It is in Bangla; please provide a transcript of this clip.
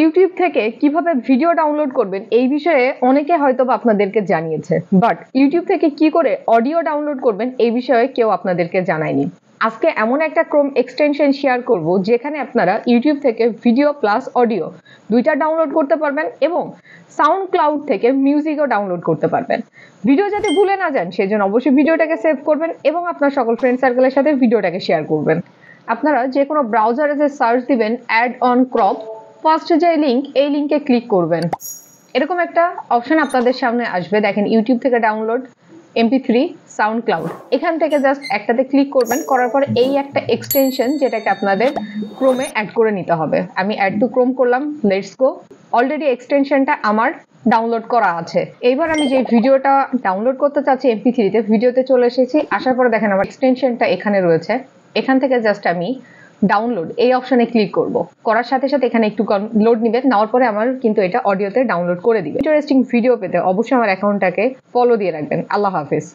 ইউটিউব থেকে কিভাবে ভিডিও ডাউনলোড করবেন এই বিষয়ে অনেকে হয়তো আপনাদেরকে জানিয়েছে, বাট ইউটিউব থেকে কি করে অডিও ডাউনলোড করবেন এই বিষয়ে কেউ আপনাদেরকে জানায়নি। আজকে এমন একটা ক্রোম এক্সটেনশন শেয়ার করব যেখানে আপনারা ইউটিউব থেকে ভিডিও প্লাস অডিও দুইটা ডাউনলোড করতে পারবেন এবং সাউন্ড ক্লাউড থেকে মিউজিকও ডাউনলোড করতে পারবেন। ভিডিও যাতে ভুলে না যান সেজন্য অবশ্যই ভিডিওটাকে সেভ করবেন এবং আপনার সকল ফ্রেন্ড সার্কেলের সাথে ভিডিওটাকে শেয়ার করবেন। আপনারা যে কোনো ব্রাউজারে যে সার্চ দিবেন অ্যাড অন ক্রপ, ফার্স্ট যে লিঙ্ক এই লিঙ্কে ক্লিক করবেন। এরকম একটা অপশন আপনাদের সামনে আসবে, দেখেন ইউটিউব থেকে ডাউনলোড MP3 সাউন্ড ক্লাউড। এখান থেকে জাস্ট একটাতে ক্লিক করবেন, করার পর এই একটা এক্সটেনশন যেটাকে আপনাদের ক্রোমে অ্যাড করে নিতে হবে। আমি অ্যাড টু ক্রোম করলাম, লেটস গো। অলরেডি এক্সটেনশনটা আমার ডাউনলোড করা আছে। এইবার আমি যে ভিডিওটা ডাউনলোড করতে চাচ্ছি MP3 তে, ভিডিওতে চলে এসেছি। আসার পরে দেখেন আমার এক্সটেনশনটা এখানে রয়েছে। এখান থেকে জাস্ট আমি ডাউনলোড এই অপশনে ক্লিক করব। করার সাথে সাথে এখানে একটু লোড নিবে, নেওয়ার পরে আমার কিন্তু এটা অডিওতে ডাউনলোড করে দিবে। ইন্টারেস্টিং ভিডিও পেতে অবশ্যই আমার অ্যাকাউন্টটাকে ফলো দিয়ে রাখবেন। আল্লাহ হাফেজ।